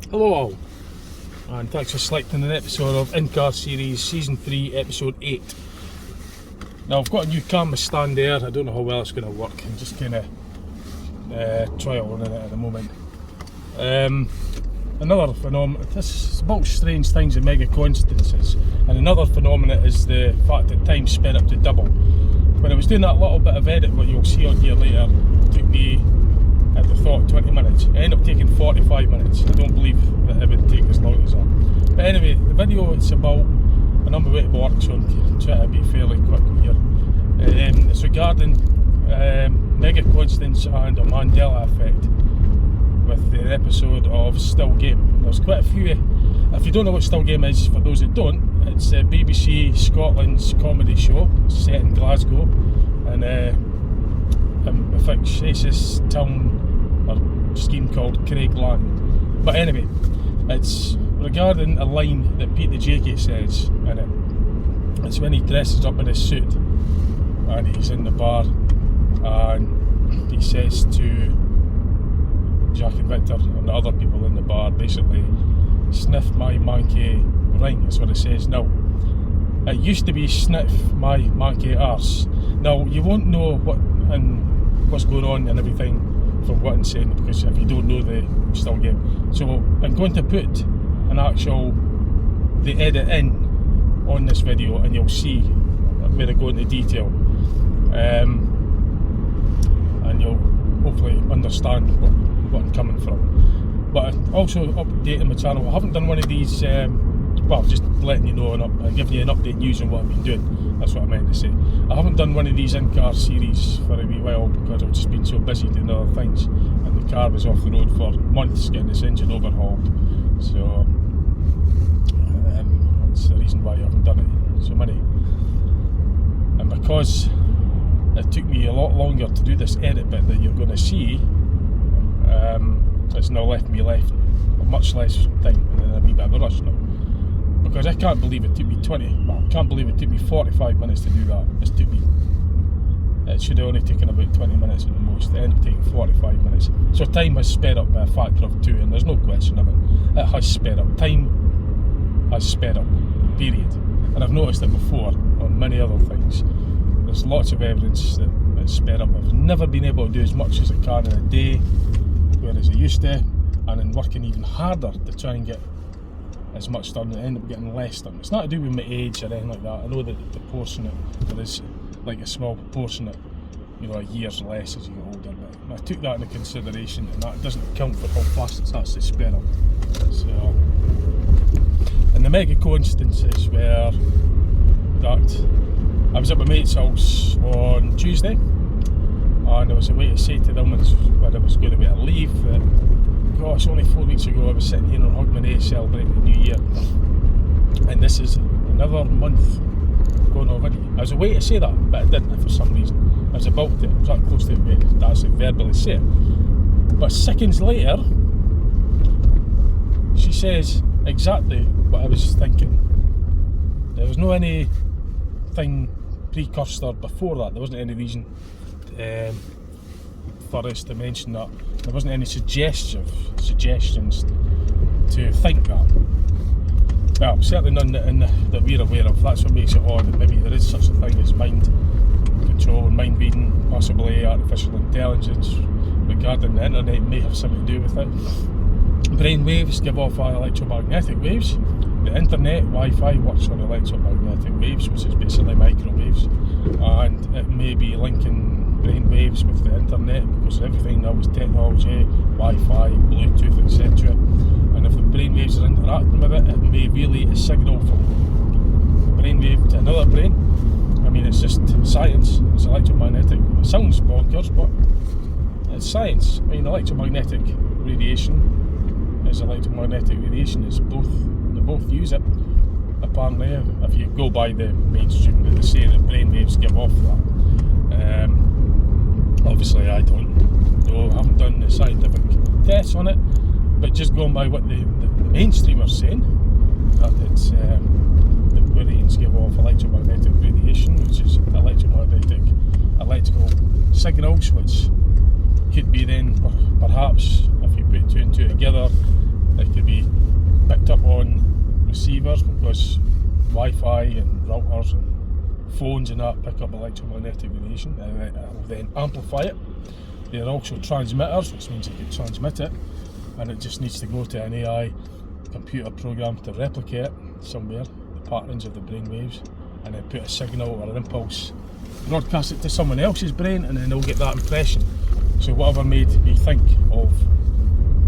Hello all, and thanks for selecting an episode of In-Car Series Season 3, Episode 8. Now I've got a new camera stand there. I don't know how well it's going to work. I'm just kind of trialing it at the moment. Another phenomenon, this is about strange things and mega coincidences, and another phenomenon is the fact that time sped up to double. When I was doing that little bit of edit, what you'll see on here later, it took me, at the thought, 20 minutes. It ended up taking 45 minutes. I don't believe that it would take as long as that. But anyway, the video is about, and I'm away to work, so I'm trying to be fairly quick here. It's regarding mega coincidence and a Mandela effect with the episode of Still Game. There's quite a few. If you don't know what Still Game is, for those that don't, it's BBC Scotland's comedy show set in Glasgow, and a fictitious town or scheme called Craiglang. But anyway, it's regarding a line that Pete the Jakey says in it. It's when he dresses up in his suit and he's in the bar and he says to Jack and Victor and the other people in the bar, basically, sniff my manky ring, is what it says now. It used to be sniff my manky arse. Now you won't know what's going on and everything from what I'm saying, because if you don't know the Still Game. So I'm going to put the edit in on this video, and you'll see where I go into detail, and you'll hopefully understand what I'm coming from. But also updating my channel. I haven't done one of these, well, just letting you know and giving you an update news on what I've been doing. That's what I meant to say. I haven't done one of these in-car series for a wee while because I've just been so busy doing other things, and the car was off the road for months getting its engine overhauled. So that's the reason why I haven't done it so many. And because it took me a lot longer to do this edit bit that you're going to see, it's now left much less time and a wee bit of a rush now. Because I can't believe it took me 45 minutes to do that. It should have only taken about 20 minutes at the most. It ended up taking 45 minutes. So time has sped up by a factor of 2, and there's no question of it. It has sped up. Time has sped up, period. And I've noticed it before on many other things. There's lots of evidence that it's sped up. I've never been able to do as much as I can in a day, whereas I used to, and in working even harder to try and get as much done, I end up getting less done. It's not to do with my age or anything like that. I know that the proportionate, there is like a small proportionate, a year's less as you get older, but I took that into consideration, and that doesn't account for how fast it's actually sped up. So, and the mega coincidences were that I was at my mate's house on Tuesday, and I was away to say to them when I was going to be at leave that, gosh, only 4 weeks ago I was sitting here on Hogmanay celebrating the new year, and this is another month going already. I was away to say that, but I didn't for some reason. I was about to, I was that close to it to actually verbally say it. But seconds later, she says exactly what I was thinking. There was no anything precursor before that. There wasn't any reason for us to mention that. There wasn't any suggestions to think that. Well, certainly none that we're aware of. That's what makes it odd, that maybe there is such a thing as mind control and mind reading, possibly artificial intelligence regarding the internet may have something to do with it. Brain waves give off electromagnetic waves. The internet, Wi-Fi, works on electromagnetic waves, which is basically microwaves, and it may be linking brain waves with the internet, because everything now is technology, Wi-Fi, Bluetooth, etc. And if the brain waves are interacting with it, it may relay a signal from a brain wave to another brain. I mean, it's just science. It's electromagnetic. It sounds bonkers, but it's science. I mean, electromagnetic radiation is electromagnetic radiation. They both use it. Apparently, if you go by the mainstream, they say that brain waves give off that. Obviously, I don't know. I haven't done the scientific tests on it, but just going by what the mainstream are saying, that it's the brains give off electromagnetic radiation, which is electrical signals, which could be then perhaps, if you put two and two together, They could be picked up on receivers because Wi-Fi and routers and phones and that pick up electromagnetic radiation, and it will then amplify it. There are also transmitters, which means it can transmit it, and it just needs to go to an AI computer program to replicate somewhere the patterns of the brain waves, and then put a signal or an impulse, broadcast it to someone else's brain, and then they'll get that impression. So whatever made me think of,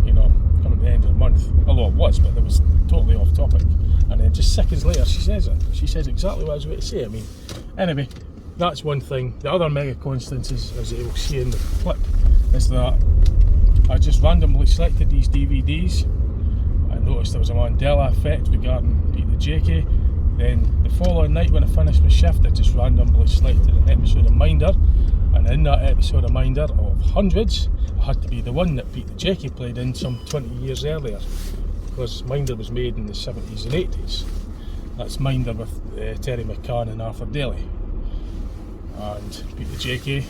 you know, coming to the end of the month, although it was, but it was totally off topic, and then just seconds later she says it. She says exactly what I was about to say. I mean, anyway, that's one thing. The other mega coincidence is, as you'll see in the clip, is that I just randomly selected these DVDs. I noticed there was a Mandela effect regarding Pete the JK. Then the following night when I finished my shift, I just randomly selected an episode of Minder, and in that episode of Minder of hundreds, it had to be the one that Pete the JK played in some 20 years earlier, because Minder was made in the 70s and 80s. That's Minder with Terry McCann and Arthur Daly. And Pete the JK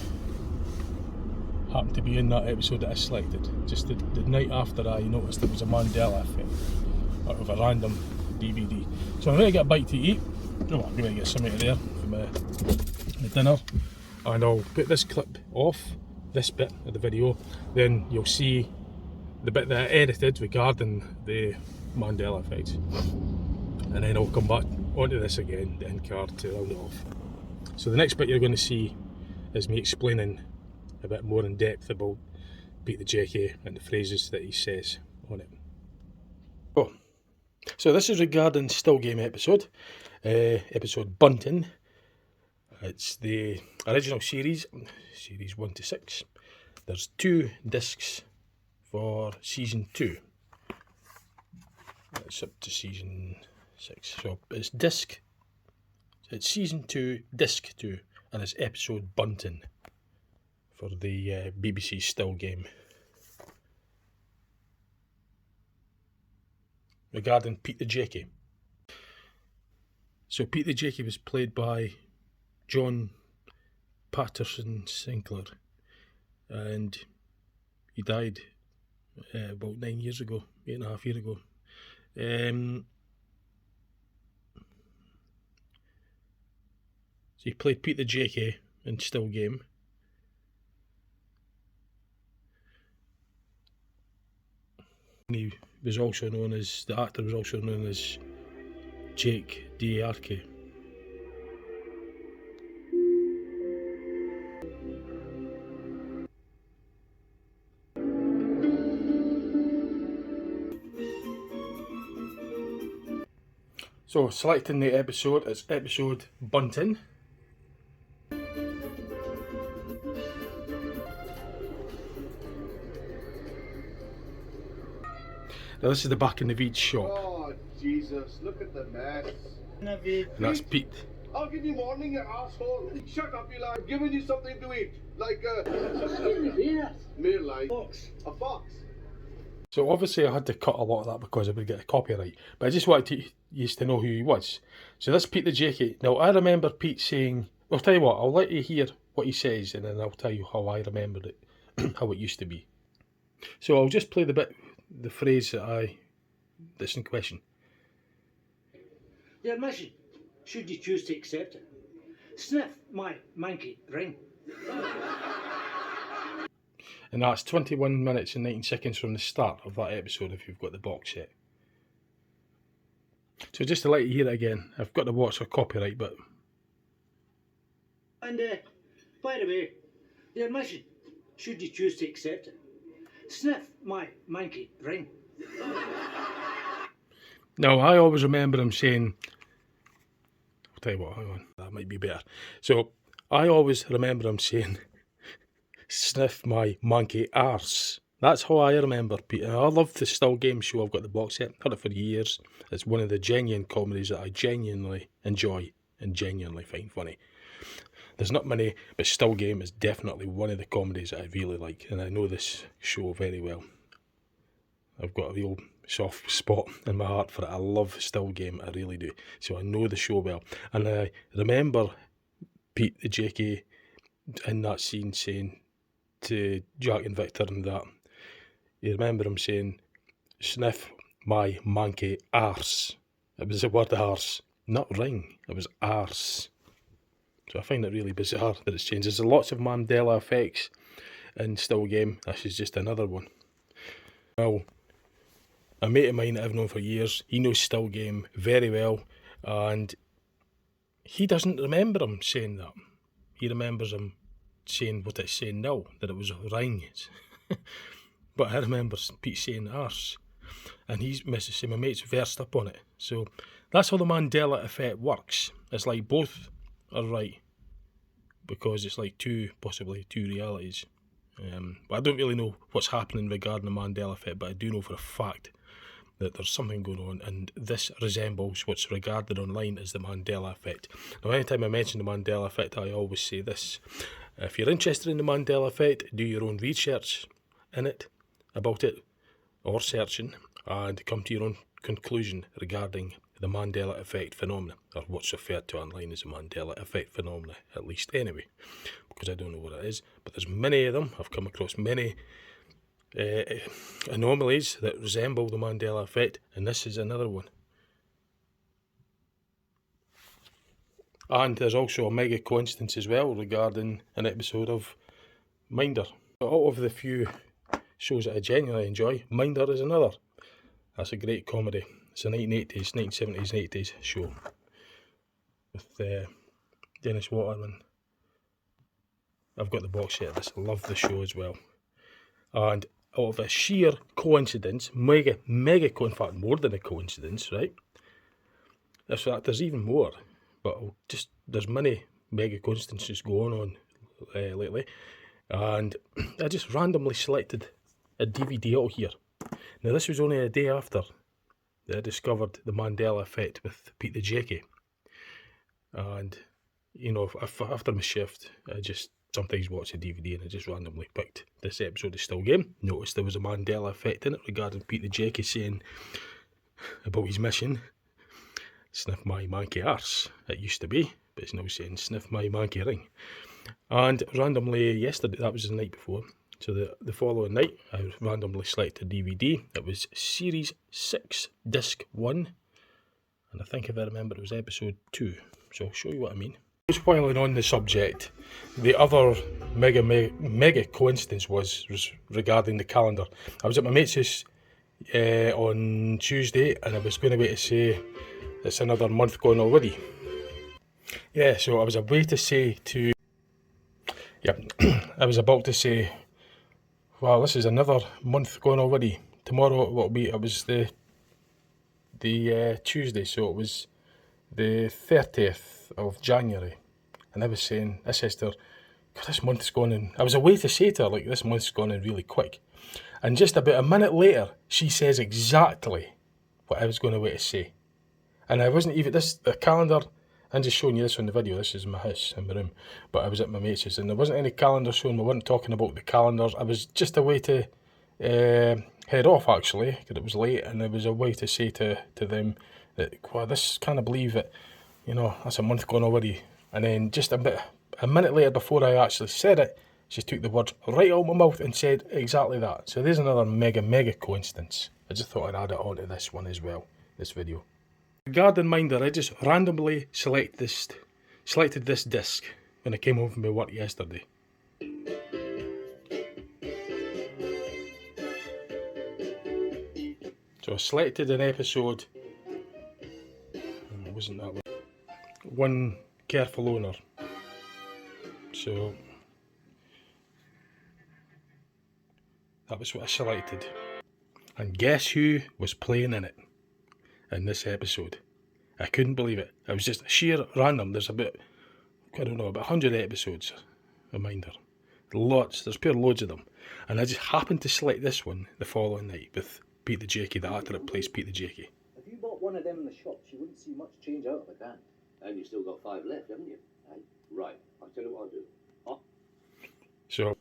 happened to be in that episode that I selected. Just the night after I noticed there was a Mandela effect out of a random DVD. So I'm going to get a bite to eat. Oh, I'm going to get something there for my dinner, and I'll put this clip off, this bit of the video, then you'll see the bit that I edited regarding the Mandela effect, and then I'll come back onto this again, the end card, to round it off. So the next bit you're going to see is me explaining a bit more in depth about Pete the JK and the phrases that he says on it. Oh, so this is regarding Still Game episode, episode Bunting. It's the original series 1 to 6. There's 2 discs for season 2. It's up to season 6. So it's season 2, disc 2, and it's episode Bunting for the BBC Still Game. Regarding Pete the JK. So Pete the JK was played by John Patterson Sinclair, and he died about 9 years ago, 8.5 years ago. So he played Pete the JK in Still Game. He was also known as, the actor was also known as Jake D'Arcy. So selecting the episode, it's episode Bunting. Now this is the back in the Naveed's shop. Oh Jesus, look at the mess. And that's Pete. I'll give you morning, you asshole. Shut up, you lad. I'm giving you something to eat. Like mere like a fox. So obviously I had to cut a lot of that because I would get a copyright. But I just wanted you to know who he was. So this Pete the JK. Now I remember Pete saying, I'll tell you what, I'll let you hear what he says and then I'll tell you how I remembered it, how it used to be. So I'll just play the phrase that's in question. The admission, should you choose to accept it. Sniff my manky ring. And that's 21 minutes and 19 seconds from the start of that episode if you've got the box set. So just to let you hear it again, I've got to watch for copyright, but... And by the way, the admission, should you choose to accept it. Sniff my manky ring. Now, I always remember him saying... I'll tell you what, hang on, that might be better. So, I always remember him saying... Sniff my monkey arse. That's how I remember Pete. And I love the Still Game show. I've got the box set. I've had it for years. It's one of the genuine comedies that I genuinely enjoy and genuinely find funny. There's not many, but Still Game is definitely one of the comedies that I really like. And I know this show very well. I've got a real soft spot in my heart for it. I love Still Game. I really do. So I know the show well. And I remember Pete the JK in that scene saying to Jack and Victor and that, you remember him saying, sniff my monkey arse. It was the word arse, not ring, it was arse. So I find it really bizarre that it's changed. There's lots of Mandela effects in Still Game. This is just another one. Well, a mate of mine that I've known for years, he knows Still Game very well, and he doesn't remember him saying that. He remembers him saying what it's saying now, that it was ring. But I remember Pete saying arse, and my mate's versed up on it. So that's how the Mandela effect works. It's like both are right, because it's like possibly two realities. But I don't really know what's happening regarding the Mandela effect, but I do know for a fact that there's something going on, and this resembles what's regarded online as the Mandela effect. Now, anytime I mention the Mandela effect, I always say this. If you're interested in the Mandela effect, do your own research about it, or searching, and come to your own conclusion regarding the Mandela effect phenomena, or what's referred to online as the Mandela effect phenomena, at least anyway, because I don't know what it is, but there's many of them. I've come across many anomalies that resemble the Mandela effect, and this is another one. And there's also a mega coincidence as well regarding an episode of Minder. Out of the few shows that I genuinely enjoy, Minder is another. That's a great comedy. It's a 1970s and 80s show with Dennis Waterman. I've got the box set of this. I love the show as well. And out of a sheer coincidence, mega, in fact more than a coincidence, right? In fact, there's even more, but there's many mega coincidences going on lately, and I just randomly selected a DVD out here. Now this was only a day after that I discovered the Mandela effect with Pete the Jakey, and you know, after my shift, I just sometimes watch a DVD, and I just randomly picked this episode of Still Game. Noticed there was a Mandela effect in it regarding Pete the Jakey saying about his mission, sniff my manky arse. It used to be, but it's now saying sniff my manky ring. And randomly yesterday, that was the night before, so the following night I randomly selected DVD. It was Series 6, Disc 1, and I think if I remember it was Episode 2, so I'll show you what I mean. Just while on the subject, the other mega coincidence was regarding the calendar. I was at my mate's house on Tuesday, and I was going away to say it's another month gone already. Yeah, so I was away to say to... Yeah, I was about to say, wow, this is another month gone already. Tomorrow it was the Tuesday, so it was the 30th of January. And I was saying, I says to her, God, this month's gone in. I was away to say to her, like, this month's gone in really quick. And just about a minute later, she says exactly what I was going away to say. And I wasn't even, the calendar, I'm just showing you this on the video, this is my house, in my room, but I was at my mate's house, and there wasn't any calendar showing, we weren't talking about the calendars. I was just away to head off, actually, because it was late, and I was away to say to them that, wow, this, can't believe it, you know, that's a month gone already. And then just a minute later, before I actually said it, she took the words right out of my mouth and said exactly that. So there's another mega coincidence. I just thought I'd add it on to this one as well, this video. Regarding Minder, I just randomly selected this disc when I came home from my work yesterday. So I selected an episode, it wasn't that long, One Careful Owner. So that was what I selected. And guess who was playing in it? In this episode. I couldn't believe it. It was just sheer random. There's about 100 episodes of Minder. Lots, there's pure loads of them. And I just happened to select this one the following night with Pete the Jakey, the actor that plays Pete the Jakey. If you bought one of them in the shops, you wouldn't see much change out of a can. And you've still got 5 left, haven't you? Right, I'll tell you what I'll do. So,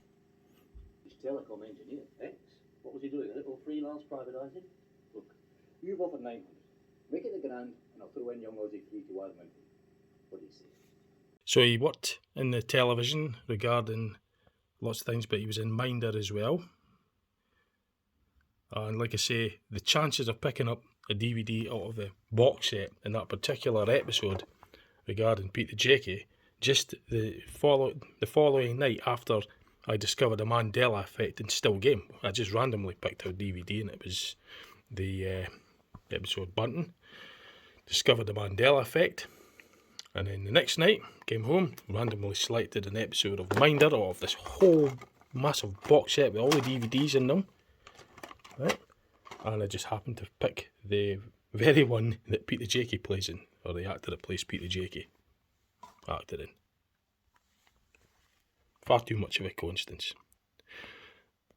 He's telecom engineer, What was he doing? A little freelance privatising? Look, you've offered 900. Make it a grand, and I'll throw in young Aussie 3 to wild mountain. What do you say? So he worked in the television regarding lots of things, but he was in Minder as well. And like I say, the chances of picking up a DVD out of the box set in that particular episode regarding Peter Jakey, just the following night after I discovered the Mandela effect in Still Game, I just randomly picked out DVD and it was the episode Bunting, discovered the Mandela effect, and then the next night, came home, randomly selected an episode of Minder of this whole massive box set with all the DVDs in them, right? And I just happened to pick the very one that Peter Jakey plays in, or the actor that plays Peter Jakey acted in. Far too much of a coincidence.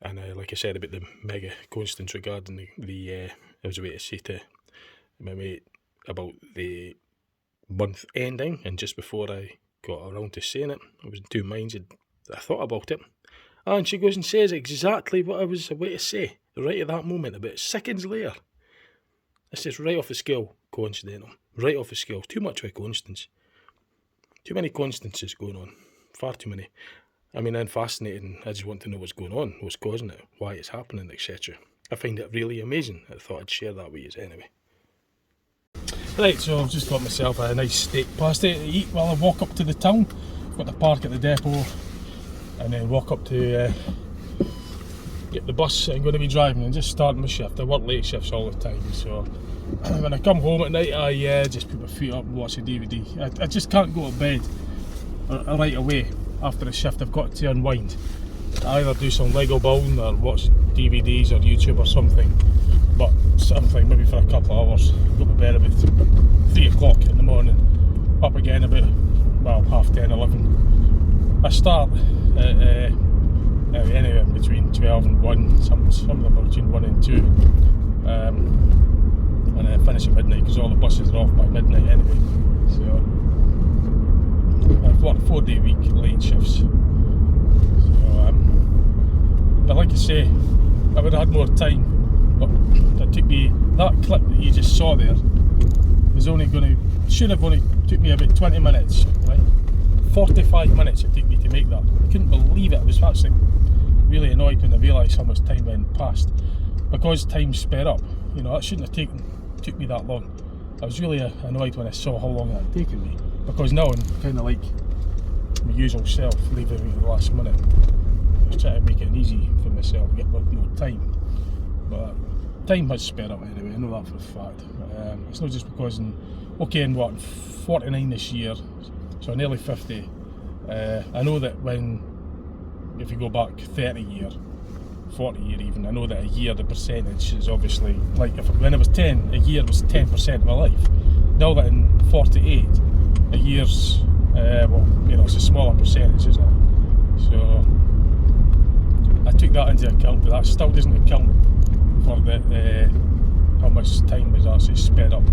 And like I said about the mega coincidence regarding I was a way to say to my mate about the month ending, and just before I got around to saying it, I was in two minds. I thought about it, and she goes and says exactly what I was away to say right at that moment, about seconds later. It's just right off the scale coincidental, right off the scale. Too much of a coincidence. Too many coincidences going on, far too many. I mean, I'm fascinated, I just want to know what's going on, what's causing it, why it's happening, etc. I find it really amazing. I thought I'd share that with you anyway. Right, so I've just got myself a nice steak pasty to eat while I walk up to the town. I've got to park at the depot and then walk up to get the bus I'm going to be driving and just start my shift. I work late shifts all the time, so when I come home at night I just put my feet up and watch a DVD. I just can't go to bed right away after a shift. I've got to unwind. I either do some Lego building or watch DVDs or YouTube or something, but something maybe for a couple of hours. Go to bed about 3 o'clock in the morning, up again about, well, 10:30, 11. I start at anywhere between 12 and 1, something between 1 and 2, and I finish at midnight because all the buses are off by midnight anyway. So I've worked 4-day week, late shifts. So, but like I say, I would have had more time, but it took me, that clip that you just saw there was should have only took me about 20 minutes, right? 45 minutes it took me to make that. I couldn't believe it. I was actually really annoyed when I realised how much time went past, because time sped up. You know, that shouldn't have took me that long. I was really annoyed when I saw how long that had taken me, because now I'm kind of like my usual self, leaving it at the last minute. I was trying to make it easy for myself, get more time. But time has sped up anyway, I know that for a fact. It's not just because I'm 49 this year, so nearly 50. I know that if you go back 30 year, 40 year even, I know that a year, the percentage is obviously, like when I was 10, a year was 10% of my life. Now that I'm 48, a year's, it's a smaller percentage, isn't it? So I took that into account, but that still doesn't account for how much time was actually sped up.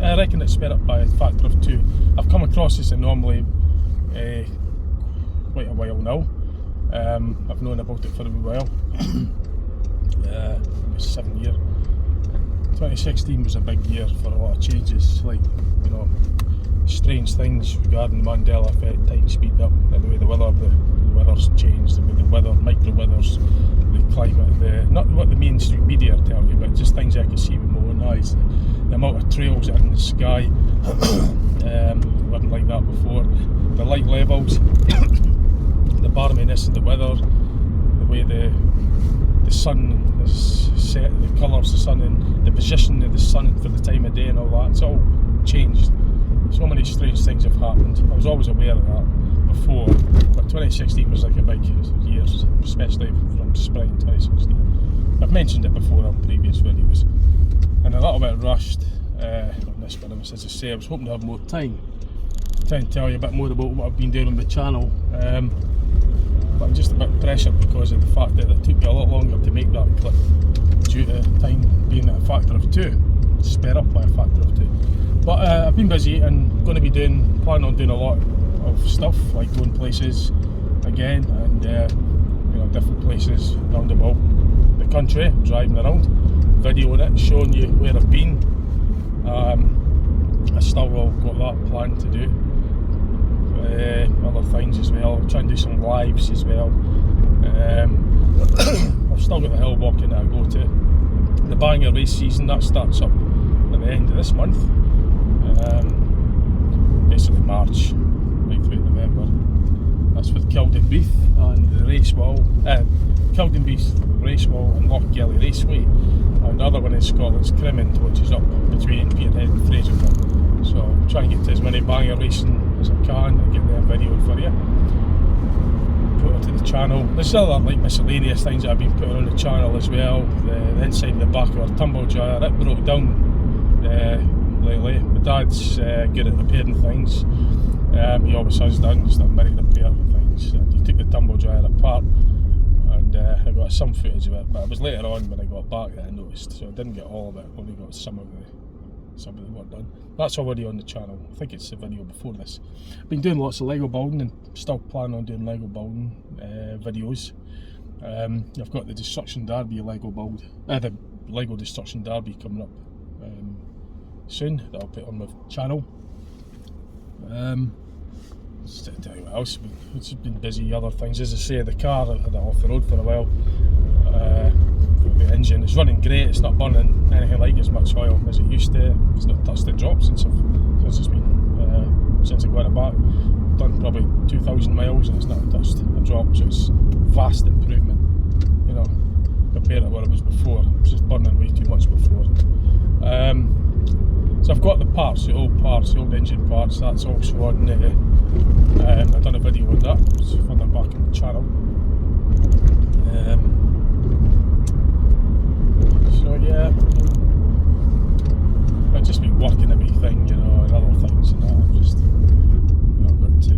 I reckon it's sped up by a factor of 2. I've come across this anomaly quite a while now. I've known about it for a while. It was 7 years. 2016 was a big year for a lot of changes, like, you know, strange things regarding the Mandela effect, time speeding up, and the way the weather's changed, the way the weather, micro weathers, the climate, not what the mainstream media tell you, but just things I can see with my own eyes. The amount of trails that are in the sky, wasn't like that before. The light levels, the barminess of the weather, the way the sun is set, the colours of the sun and the position of the sun for the time of day and all that, it's all changed. So many strange things have happened. I was always aware of that before, but 2016 was like a big year, especially from spring 2016. I've mentioned it before on previous videos, and a little bit rushed on this one. As I say, I was hoping to have more time to try and tell you a bit more about what I've been doing on the channel, but I'm just a bit pressured because of the fact that it took me a lot longer to make that clip due to time being a factor of 2, sped up by a factor of 2. But I've been busy and going to be planning on doing a lot of stuff, like going places again, and different places round about the country, driving around, videoing it, showing you where I've been. I still will got that planned to do. Other things as well, try and do some lives as well. I've still got the hill walking that I go to. The Bangor race season, that starts up at the end of this month. Basically March, right through to November. That's with Kildenbeath and the Racewall, Kildenbeath Racewall and Lochgelly Raceway. And the other one in Scotland's Crimmond, which is up between Peterhead and Fraserville. So I'm trying to get to as many Bangor racing as I can and get them videoed for you. Put it to the channel. There's other like miscellaneous things that I've been putting on the channel as well. The inside and the back of our tumble dryer, it broke down lately. My dad's good at repairing things. He always has done, just a minute repair things. And he took the tumble dryer apart, and I got some footage of it, but it was later on when I got back that I noticed, so I didn't get all of it, only got some of the work done. That's already on the channel. I think it's the video before this. Been doing lots of Lego building and still planning on doing Lego building videos. I've got the Destruction Derby Lego build, the Lego Destruction Derby coming up soon, that I'll put on my channel. Just to tell you what else, it's been busy, other things. As I say, the car, I had it off the road for a while. The engine is running great, it's not burning anything like as much oil as it used to. It's not touched a drop since I got it back. Done probably 2,000 miles and it's not touched a drop, so it's vast improvement, you know, compared to what it was before. It was just burning way too much before. So I've got the parts, the old engine parts, that's also on I've done a video on that, it's further back in the channel. So yeah, I've just been working everything, you know, and other things and that. I've just, you know, got to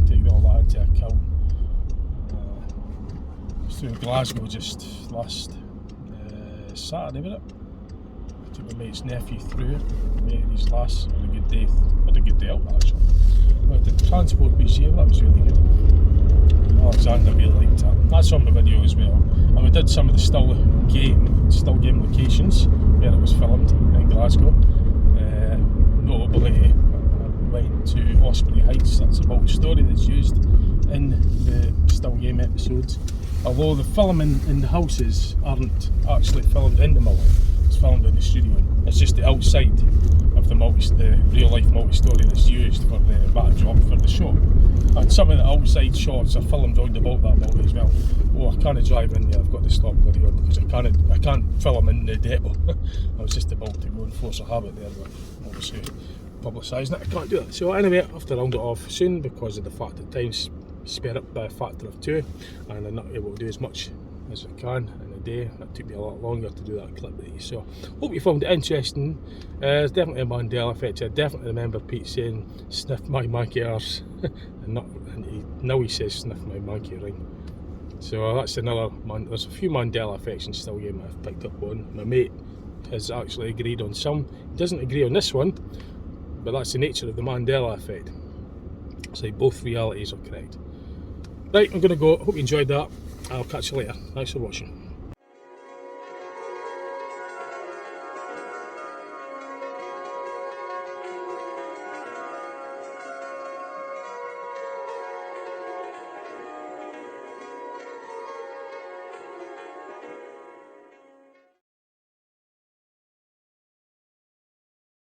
take all that into account. I was through Glasgow just last Saturday, wasn't it? Took my mate's nephew through, mate and his lass, had a good day out actually. Went to the Transport Museum, that was really good. Alexander really liked that. That's on my video as well. And we did some of the still game locations where it was filmed in Glasgow. Notably, I went to Osprey Heights, that's a multi-story that's used in the still game episodes. Although the filming in the houses aren't actually filmed in the multi, it's filmed in the studio. It's just the outside of the real life multi-story that's used for the backdrop for the show. And some of the outside shots are filmed round about that multi as well. Oh, I can't drive in there, I've got to stop video because I can't film in the depot. I was just about to go and force a habit there, but obviously publicising it, I can't do that. So anyway, I have to round it off soon because of the fact that time's sped up by a factor of 2 and I'm not able to do as much as I can in a day. It took me a lot longer to do that clip with you. So hope you found it interesting. There's definitely a Mandela effect. I definitely remember Pete saying sniff my monkey arse now he says sniff my monkey ring. So that's another there's a few Mandela effects in still game I've picked up on. My mate has actually agreed on some. He doesn't agree on this one, but that's the nature of the Mandela effect. So both realities are correct. Right, I'm going to go. Hope you enjoyed that. I'll catch you later. Thanks for watching.